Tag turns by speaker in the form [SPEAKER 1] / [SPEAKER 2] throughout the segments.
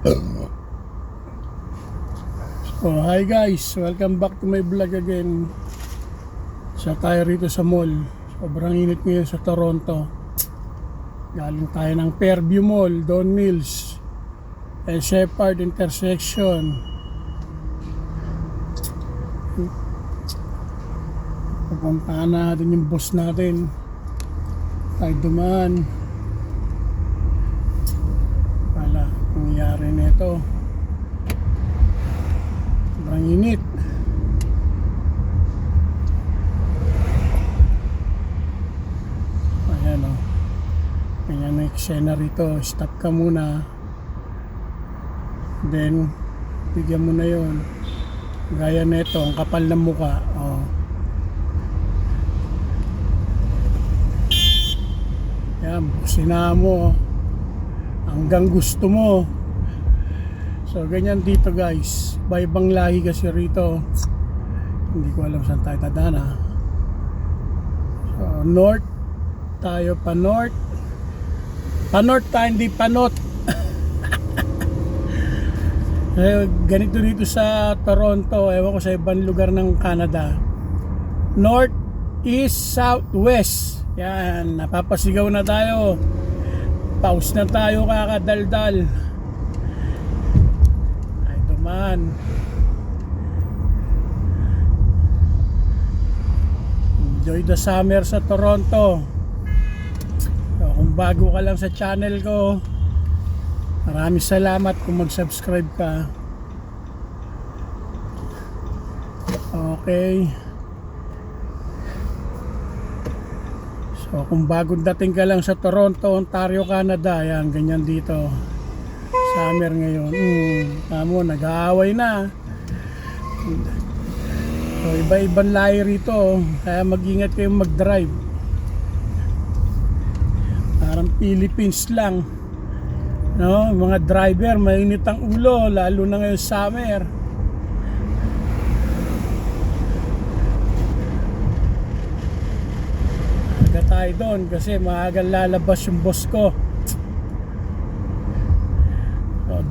[SPEAKER 1] Oh, hi guys, welcome back to my vlog again. Sa tayo rito sa mall. Sobrang init ngayon sa Toronto. Galing tayo ng Fairview Mall, Don Mills, and Shepherd intersection. Pupuntahan natin yung boss natin. Tayo dumaan. Wala, nangyari nito. Sobrang init. Ayan o. Ayan na eksena rito. Stop ka muna. Then, bigyan mo na yon. Gaya nito, ang kapal ng muka. O. Ayan, busina mo. Hanggang gusto mo. So, ganyan dito guys. Ibang lahi kasi rito. Hindi ko alam saan tayo dadaan. So, north. Tayo pa north. Pa north tayo, hindi pa north. Ganito dito sa Toronto. Ewan ko sa ibang lugar ng Canada. North, east, south, west. Yan. Napapasigaw na tayo. Pause na tayo kakadaldal. Man. Enjoy the summer sa Toronto. So, kung bago ka lang sa channel ko, maraming salamat kung mag-subscribe ka. Okay. So, kung bagong dating ka lang sa Toronto, Ontario, Canada, yan, ganyan dito. Summer ngayon. Tamo, nag-aaway na. So, iba-ibang lahi rito. Kaya mag-ingat kayong mag-drive. Parang Philippines lang. No? Mga driver, mainit ang ulo. Lalo na ngayon summer. Aga tayo doon kasi maagang lalabas yung boss ko.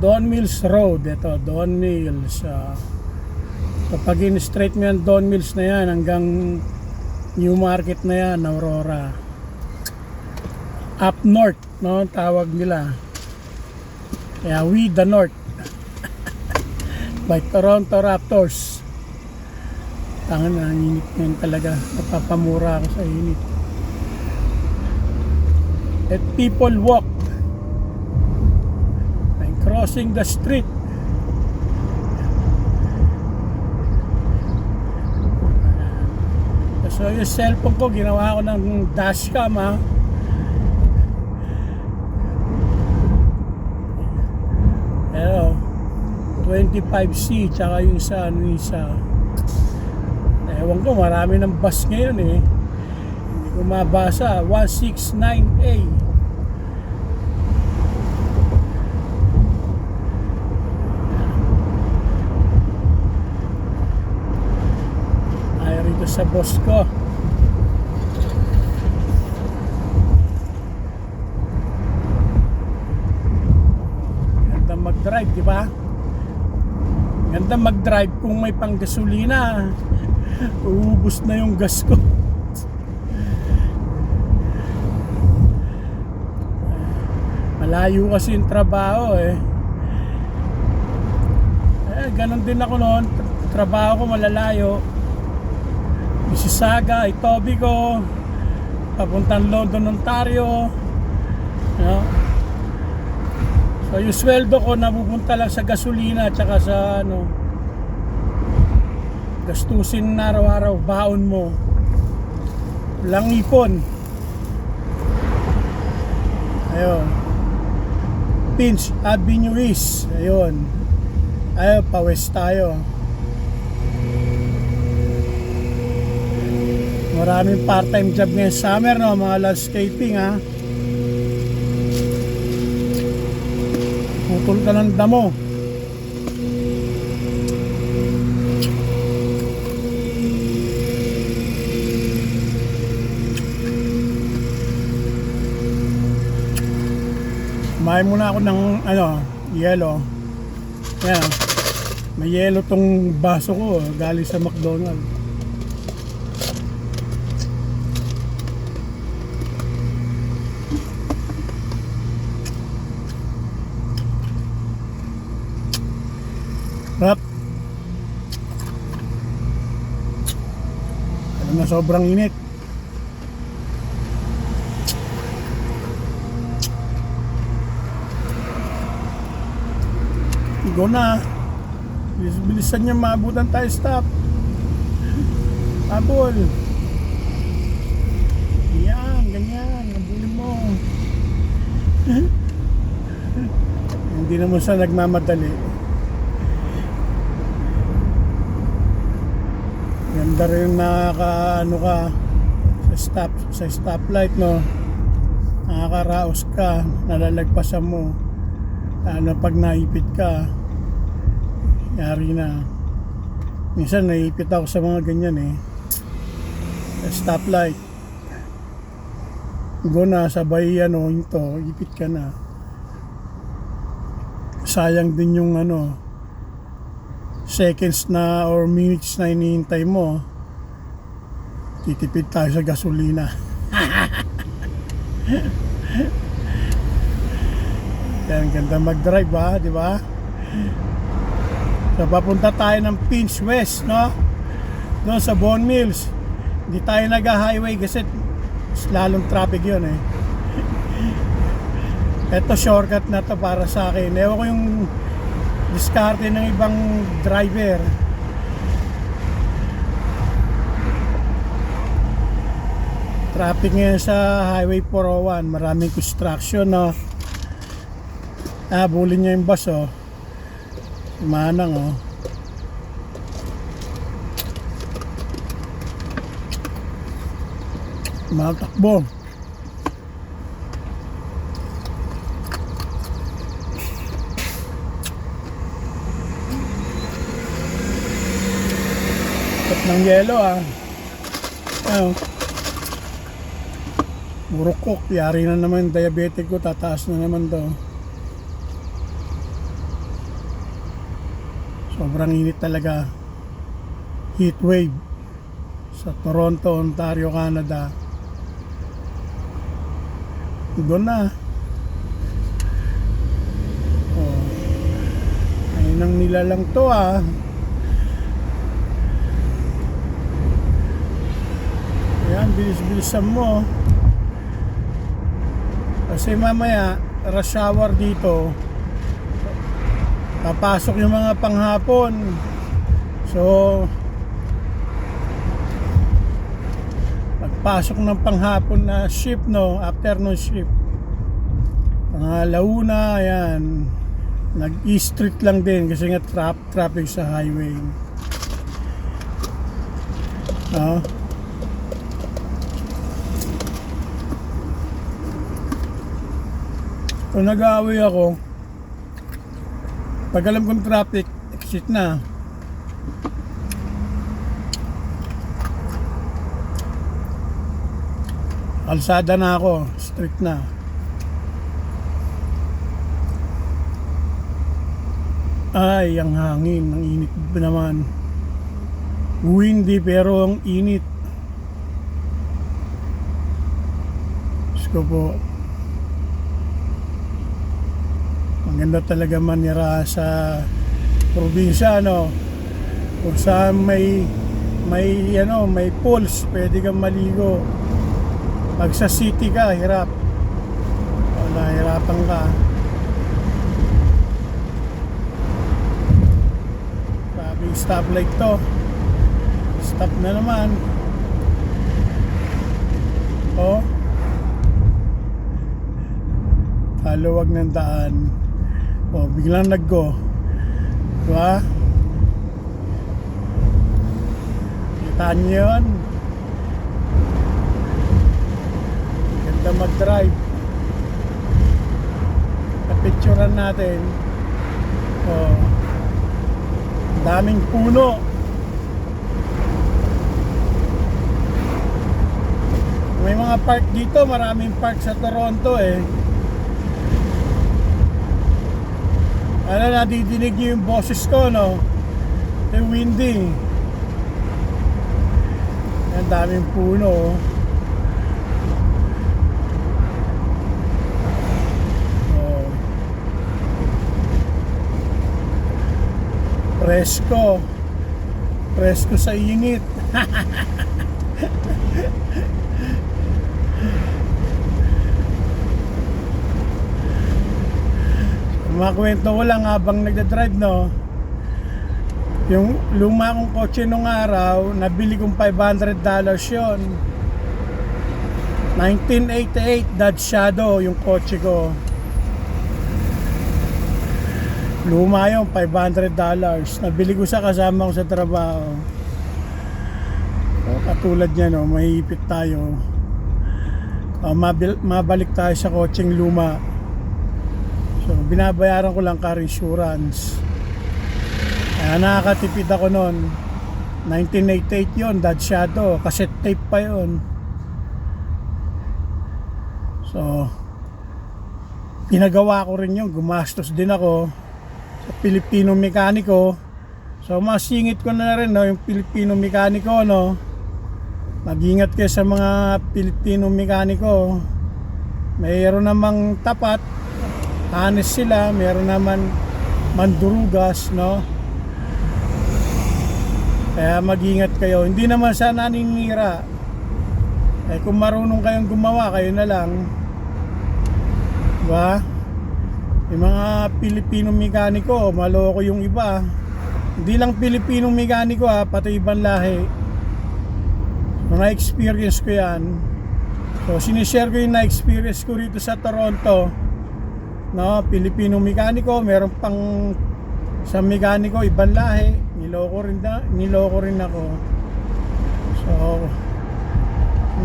[SPEAKER 1] Don Mills Road, ito Don Mills. So pag in-straight mo yan, Don Mills na yan hanggang New Market na yan, Aurora. Up north, no, tawag nila. Kaya we the north. By Toronto Raptors. Tangan na, init ngayon talaga. Napapamura ako sa init. Let people walk. Crossing the street. So yung cellphone ko ginawa ko ng dashcam ha. Pero 25C tsaka yung sa ano isa. Ewan ko, marami ng bus ngayon eh. Hindi ko mabasa. 169A. Sa boss ko. Ganda mag-drive, di ba? Ganda mag-drive kung may panggasolina. Uubos na yung gas ko. Malayo kasi yung trabaho eh. Ganon din ako noon. Trabaho ko malalayo. Mississauga, Etobicoke, papuntang London, Ontario. No? So yung sweldo ko napupunta lang sa gasolina at saka sa ano, gastusin na araw-araw, baon mo. Walang ipon. Ayun. Pinch Avenue East. Ayun. Ayun, pa-west tayo. Maraming part-time job ngayon summer, no? Mga landscaping ha. Putol ka ng damo. Kumain muna ako ng ano, yellow. Yan. May yelo tong baso ko, galing sa McDonald's. Rap. Alam na sobrang init. Go na. Bilisan niya, maabutan tayo, stop. Habol. Yan, ganyan. Habulin mo. Hindi naman siya nagmamadali. Ganda rin nakaka-ano ka sa stoplight, no? Nakakaraos ka, nalalagpasan mo. Ano pag naipit ka, yari na. Minsan naipit ako sa mga ganyan stoplight. Go na, sabay ito, ipit ka na. Sayang din yung seconds na or minutes na hinihintay mo. Titipid tayo sa gasolina. Yan, ganda mag-drive di ba? So papunta tayo ng Pinch West, no? Doon sa Bone Mills. Hindi tayo nag-highway kasi lalong traffic yun Ito shortcut na to para sa akin. Ewan ko yung diskarte ng ibang driver. Traffic ngayon sa Highway 401. Maraming construction, no? Bulin niya yung bus, Manang, matakbo. Tap ng yelo, Burukok, yari na naman yung diabetic ko, tataas na naman to. Sobrang init talaga. Heat wave sa Toronto, Ontario, Canada. Doon na. Ayun ang nilalang to Ayan, bilis-bilisan mo. Kasi mamaya rush hour dito, papasok yung mga panghapon. So pagpasok ng panghapon na shift, afternoon shift, alauna, ayan, nag-East Street lang din kasi nga traffic sa highway. Kung nag-aaway ako, pag alam kong traffic, exit na. Kalsada na ako, street na. Ay, ang hangin, ang init naman. Windy pero ang init. Diyos ko po. Maganda talaga manira sa probinsya, kung saan may pools, pwede kang maligo. Pag sa city ka, hirap. Nahirapan ka. Sabi yung stoplight to, stop na naman. Haluwag ng daan. Biglang nag-go. Diba? Kita niyo yun? Ganda mag-drive. Napicturean natin. Daming puno. May mga park dito. Maraming park sa Toronto Ano, nadidinig niyo yung boses ko, no? Yung windy. Ang daming puno, oh. Oh. Presko. Presko sa init. Makwento ko lang habang nagdadrive, no, yung luma kong kotse nung araw, nabili kong $500 yon. 1988 Dodge Shadow yung kotse ko. Luma yun, $500. Nabili ko sa kasama ko sa trabaho. O, katulad niya, no, mahihipit tayo. Mabalik tayo sa kotseng luma. So, binabayaran ko lang car insurance. Kaya nakakatipid ako noon. 1988 yon, Dodge Shadow. Cassette tape pa yon. So, pinagawa ko rin yun. Gumastos din ako sa Pilipino mekaniko. So, masingit ko na rin, no, yung Pilipino mekaniko, no. Mag-ingat kayo sa mga Pilipino mekaniko. Mayroon namang tapat, honest sila, meron naman mandurugas, no. Kaya mag-ingat kayo. Hindi naman sana naninira. Eh kung marunong kayong gumawa, kayo na lang. Diba? Yung mga Pilipino mekaniko, maloko yung iba. Hindi lang Pilipino mekaniko, pati ibang lahi. Mga experience ko yan. So sinishare ko yung na-experience ko rito sa Toronto. No, Pilipino mekaniko, meron pang sa mekaniko ibang lahi, niloko rin ako. So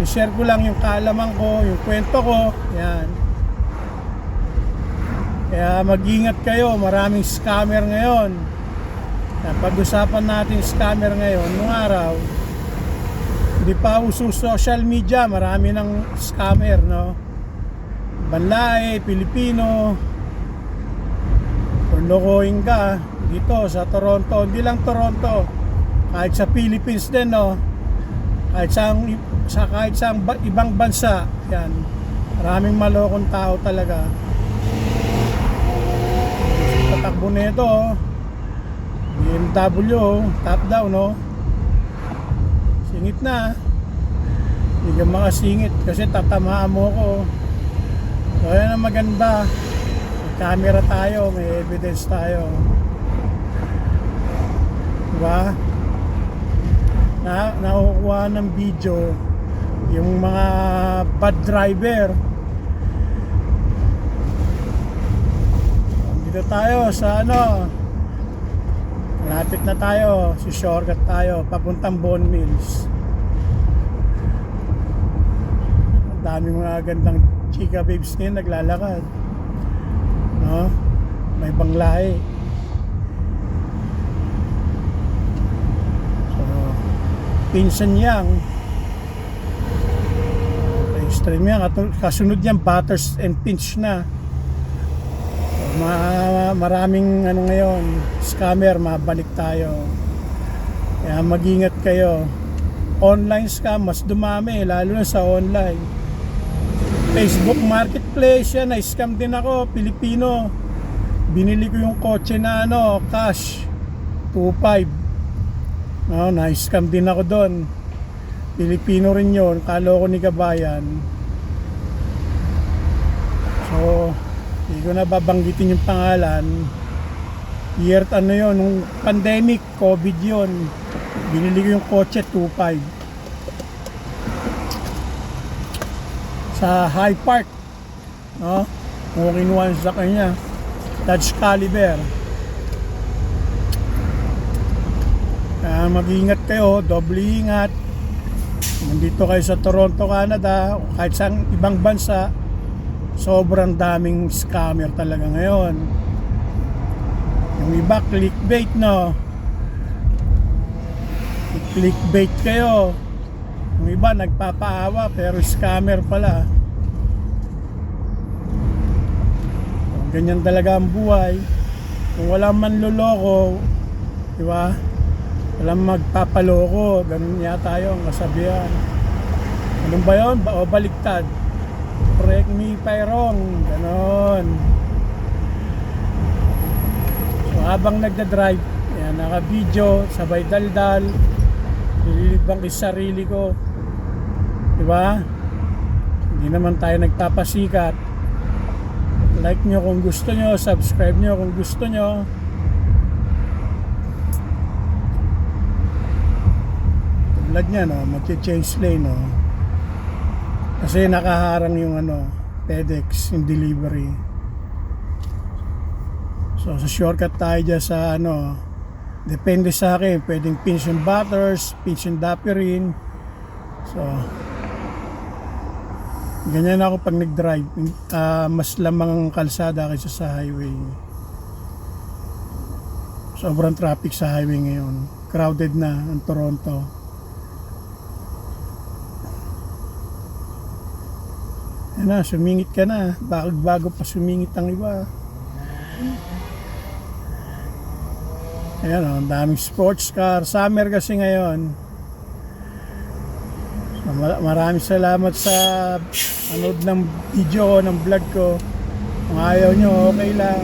[SPEAKER 1] ni-share ko lang yung kaalaman ko, yung kwento ko, yan. Kaya mag-ingat kayo, maraming scammer ngayon. Pag-usapan natin scammer ngayon. Nung araw, hindi pa uso social media, marami ng scammer, no. Banlae, Pilipino, kung lokohin ka dito sa Toronto, hindi lang Toronto, kahit sa Philippines din, no, kahit sa ibang bansa, yan, maraming malokong tao talaga. Tatakbo na ito, BMW, top down, no, singit na, hindi ka makasingit kasi tatamaan mo ko. So yan ang maganda, may camera tayo, may evidence tayo, diba? Nakukuha ng video yung mga bad driver. Dito tayo sa ano, malapit na tayo, si shortcut tayo papuntang Vaughan Mills. Ang daming mga gandang chika babes ngayon naglalakad, no? May banglahe. So pinsan yang stream yan, kasunod yan Butters and Pinch na. So, maraming ano ngayon, scammer, mabalik tayo. Kaya mag-ingat kayo. Online scam mas dumami, lalo na sa online. Facebook Marketplace yan, na-scam din ako, Pilipino. Binili ko yung kotse na ano, cash 2.5. No, na-scam din ako doon. Pilipino rin yun, kalo ko ni kabayan. So, hindi ko na babanggitin yung pangalan. Year ano yun, nung pandemic, COVID yun. Binili ko yung kotse 2.5. Sa High Park, no? Kung kinuha sa kanya, Dodge Caliber. Kaya mag-ingat kayo, doble ingat. Nandito kayo sa Toronto, Canada, o kahit sa ibang bansa, sobrang daming scammer talaga ngayon. Yung iba, clickbait, no? Clickbait kayo. Yung iba nagpapaawa pero scammer pala. Ganyan talaga ang buhay. Kung walang manloloko, di ba? Walang magpapaloko, ganun yata yung kasabihan. Anong ba yun? O baliktad? Correct me if I'm wrong. Ganon. So habang nagda-drive, yan, naka-video, sabay daldal, nililibang ko yung sarili ko. Diba? Hindi naman tayo nagpapasikat. Like nyo kung gusto nyo, subscribe nyo kung gusto nyo. Tulad nya, no, mag-change lane, no. Kasi nakaharang yung FedEx in delivery. So sa shortcut tayo dyan sa depende sa akin, pwedeng pinch and butters, pinch and dapirin. So ganyan ako pag nag-drive. Mas lamang ang kalsada kaysa sa highway. Sobrang traffic sa highway ngayon. Crowded na ang Toronto. Yan na, sumingit ka na. Bakit bago pa sumingit ang iba? Ayan o, ang daming sports car. Summer kasi ngayon. So, maraming salamat sa anood ng video ko, ng vlog ko. Kung ayaw nyo, okay lang.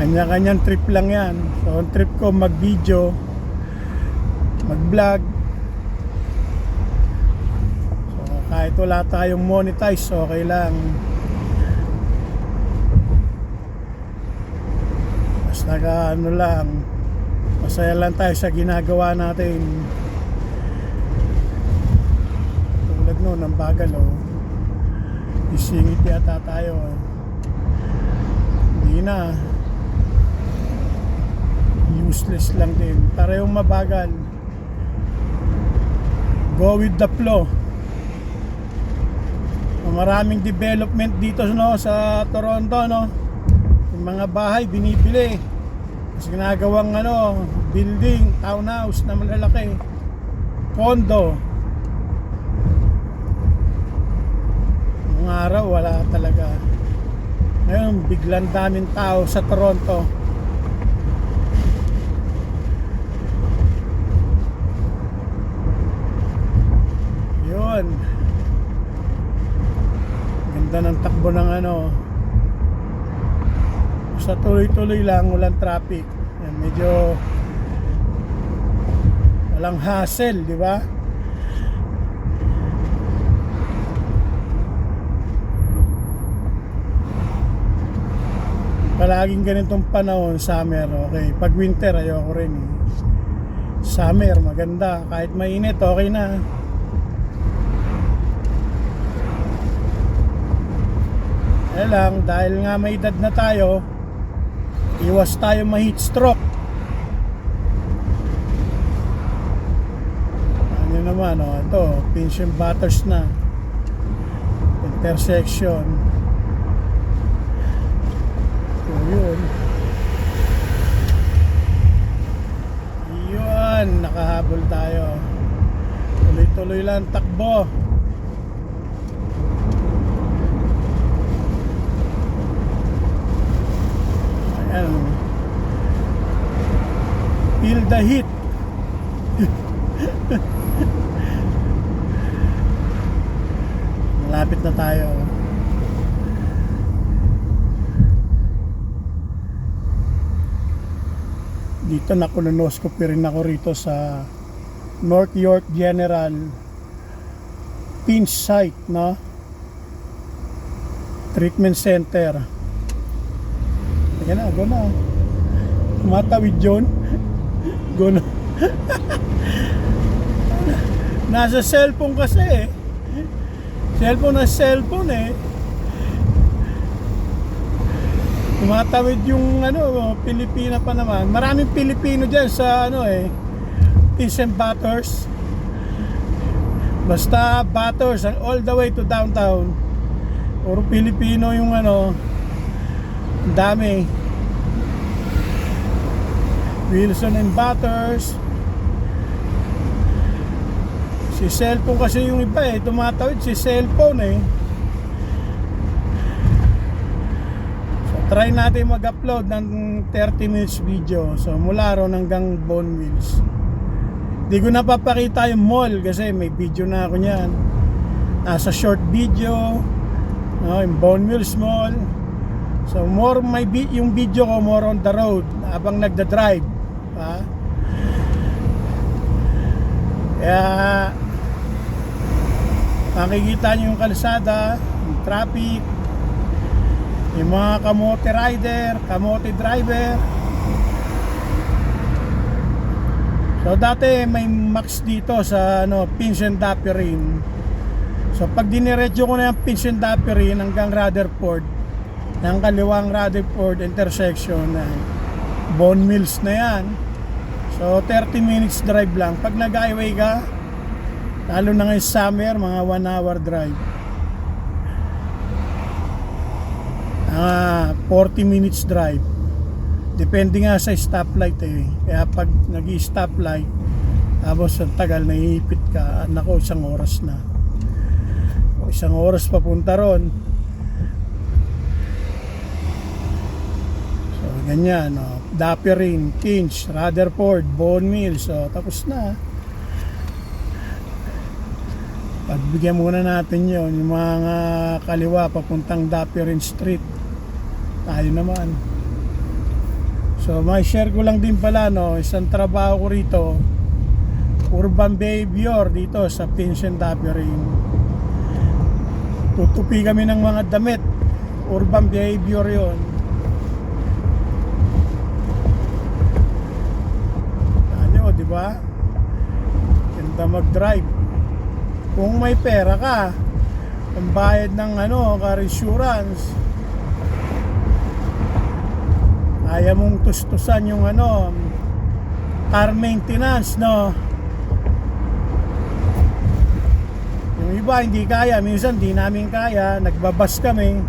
[SPEAKER 1] Kanya-kanyang trip lang yan. So, ang trip ko mag-video, mag-vlog. Kahit wala tayong monetize, okay lang. Basta lang, masaya lang tayo sa ginagawa natin. Tulad nun, ang bagal isingit yata tayo. Hindi na. Useless lang din. Parehong mabagal. Go with the flow. Maraming development dito sa Toronto, no. Yung mga bahay binibili. Mas ginagawang building, townhouse na malalaki. Condo. Nung araw wala talaga. Ngayon biglang daming tao sa Toronto. Yun. Ganda ng takbo ng basta tuloy-tuloy lang, walang traffic. Yan, medyo walang hassle, di ba? Palaging ganitong panahon, summer, okay. Pag winter, ayoko rin. Summer, maganda. Kahit mainit, okay na. Eh lang, dahil nga may edad na tayo, iwas tayo ma-heat stroke. Ano naman, ito, pinch and butters na. Intersection. So, yun. Yun, nakahabol tayo. Tuloy-tuloy lang takbo. Feel the heat. Malapit na tayo. Dito nakulonoscopy rin ako rito sa North York General Pinch Site, no? Treatment Center. Ayan na, go na. Tumatawid yun. Go na. Nasa cellphone kasi Cellphone na cellphone Tumatawid yung Pilipina pa naman. Maraming Pilipino dyan sa Pinch and Butters. Basta Butters all the way to downtown. Puro Pilipino yung dami. Wilson and Butters. Si cellphone kasi yung iba tumatawid si cellphone So try natin mag-upload ng 30 minutes video. So mula ron hanggang Bone Mills. Di ko napapakita yung mall kasi may video na ako niyan. Nasa short video, no, yung Bone Mills Mall. So more yung video ko more on the road habang nagda-drive, ha? Kaya makikita nyo yung kalsada, yung traffic, yung mga kamote rider, kamote driver. So dati may max dito sa Pinson Dapirin. So pag diniretso ko na yung Pinson Dapirin hanggang Rutherford, ng kaliwang Rutherford intersection, Bone Mills na yan. So 30 minutes drive lang. Pag nag-highway ka, lalo na ngayong summer, mga 1 hour drive. 40 minutes drive. Depende nga sa stoplight eh. Kaya pag nag-stoplight, tapos ang tagal, naiipit ka, nako, 1 oras na. 1 oras papunta ron. So ganyan, Dapirin, Pinch, Rutherford, Bone Mills. So tapos na. Pagbigyan muna natin yon, yung mga kaliwa papuntang Dapirin Street. Tayo naman. So may share ko lang din pala, isang trabaho ko rito, urban behavior dito sa Pinson Dapirin. Tutupi kami ng mga damit, urban behavior yon. Ano, di ba? Ganda mag-drive. Kung may pera ka, ang bayad ng car insurance, kaya mong tustusan yung car maintenance, no? Yung iba hindi kaya, minsan di namin kaya, nagbabas kami.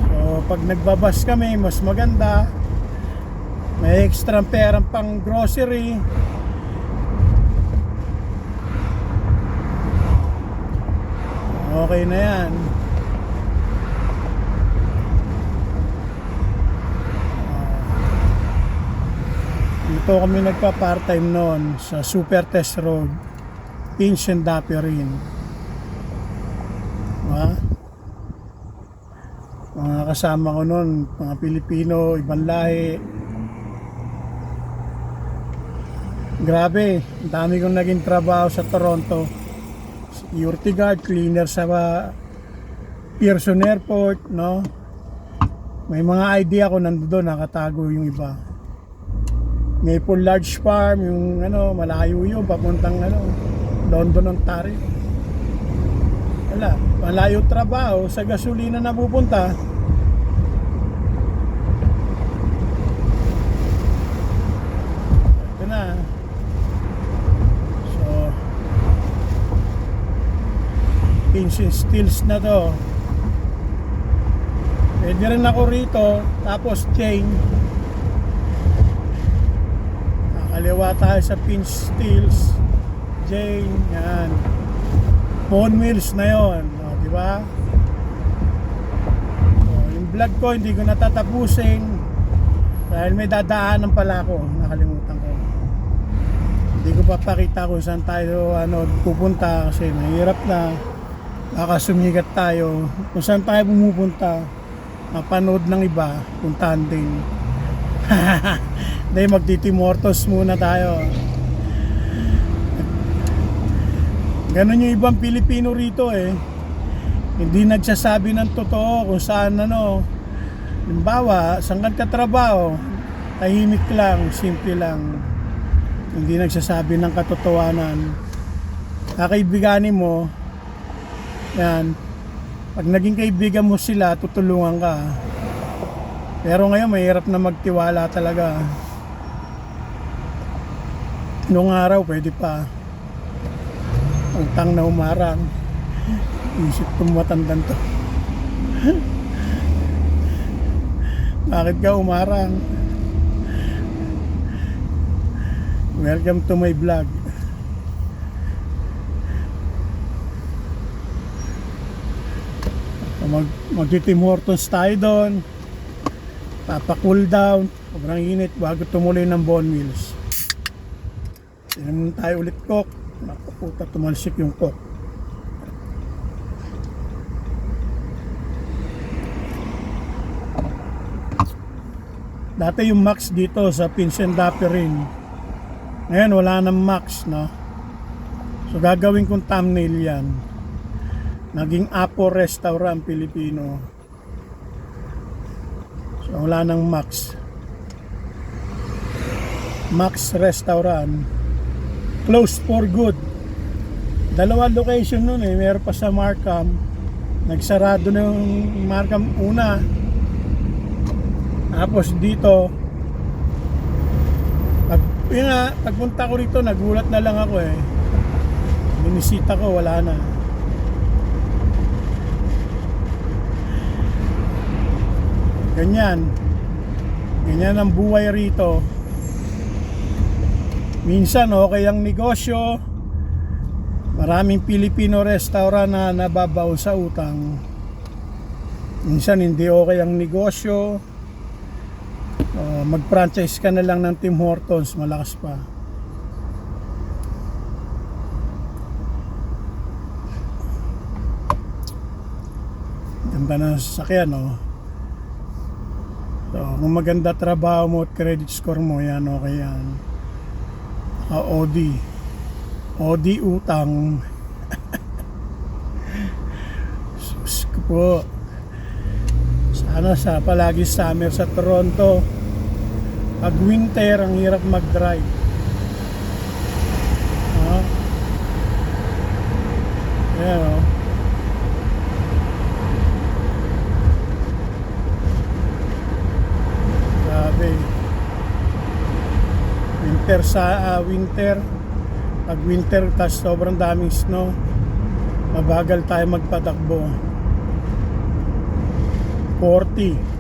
[SPEAKER 1] So pag nagbabas kami, mas maganda, may extra pera pang grocery. Okay na yan. Dito kami nagpa-part-time noon sa Super Test Road, Pinson Dapirin. Mga kasama ko noon, mga Pilipino, ibang lahi. Grabe, ang dami kong naging trabaho sa Toronto. Security guard, cleaner sa Pearson Airport, no? May mga idea ako nandoon, nakatago yung iba. Maple Large Farm, yung malayo yun, papuntang London, Ontario. Wala, malayo trabaho, sa gasolina na pupunta. Ito na. So Pinson Steels na to. Pwede rin ako rito. Tapos chain, kaliwa tayo sa Pinch Steels, Jane, yan. Bone Mills na yon, di ba? So, yung vlog ko hindi ko natatapusin dahil may dadaanan pala ako, nakalimutan ko. Hindi ko papakita kung saan tayo pupunta kasi mahirap na, baka sumigat tayo. Kung saan tayo pumupunta, mapanood ng iba, puntahan din. Dahil magtitimortos muna tayo. Ganon yung ibang Pilipino rito eh. Hindi nagsasabi ng totoo kung saan halimbawa, saan ka trabaho, tahimik lang, simple lang. Hindi nagsasabi ng katotohanan. Kakaibiganin mo, yan, pag naging kaibigan mo sila, tutulungan ka. Pero ngayon mahirap na magtiwala talaga. Noong araw pwede pa. Utang na umarang. Isip kong matandang to. Bakit ka umarang? Welcome to my vlog. So magti-Tim Hortons tayo doon. Papa-cool down. Sobrang init bago tumuloy ng bone meals. Inom tayo ulit coke. Napaputa, tumalsik yung coke. Dati yung max dito sa Vincent Daperin. Ngayon wala nang max, no? So gagawin kong thumbnail yan. Naging Apo Restaurant Pilipino. So wala nang max. Max Restaurant. Closed for good. Dalawa location nun eh. Meron pa sa Markham. Nagsarado na yung Markham una. Tapos dito, pagpunta ko rito, nagulat na lang ako eh. Binisita ko, wala na. Ganyan ang buhay rito. Minsan okay ang negosyo. Maraming Filipino restaurant na nababaon sa utang. Minsan hindi okay ang negosyo. Mag-franchise ka na lang ng Tim Hortons, malakas pa. Ganda na sasakyan, no? So, kung maganda trabaho mo at credit score mo, yan, okay yan. OD utang. Sus ko po. Sana sa palagi summer sa Toronto. Pag winter, ang hirap mag-drive. Ayan, o. Grabe. Winter. Pag winter, tas sobrang daming snow, mabagal tayo magpatakbo. 40.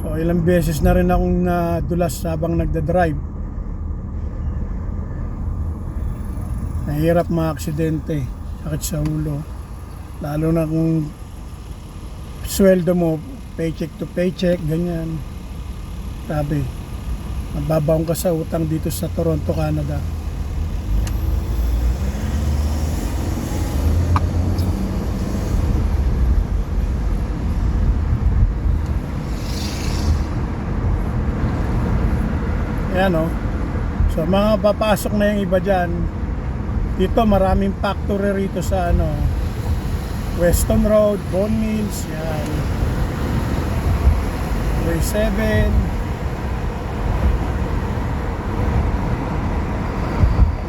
[SPEAKER 1] So ilang beses na rin akong nadulas habang nagda-drive. Nahirap ma-aksidente, sakit sa ulo. Lalo na kung sweldo mo paycheck to paycheck, ganyan. Grabe. Mababaon ka sa utang dito sa Toronto, Canada. Ayan, o. So mga papasok na yung iba dyan. Dito maraming factory rito sa Weston Road, Bone Mills. Yan, Way 7.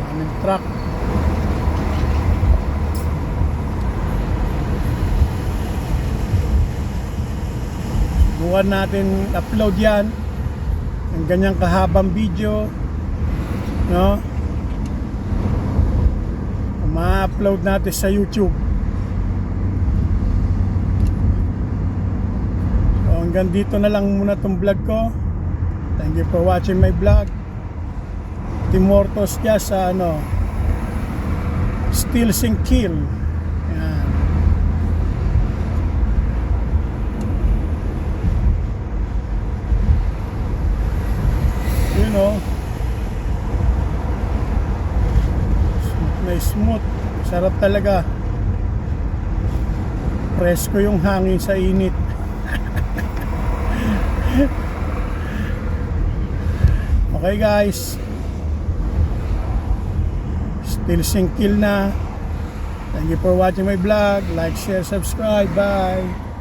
[SPEAKER 1] Maraming truck. Subukan natin upload yan, ang ganyang kahabang video, no? Ma-upload natin sa YouTube. So hanggang dito na lang muna tong vlog ko. Thank you for watching my vlog. Tim Hortons dyan sa Steal and Kill. Yan. Smooth, sarap talaga. Presko yung hangin sa init. Okay guys, Steal and Kill na. Thank you for watching my vlog. Like, share, subscribe. Bye.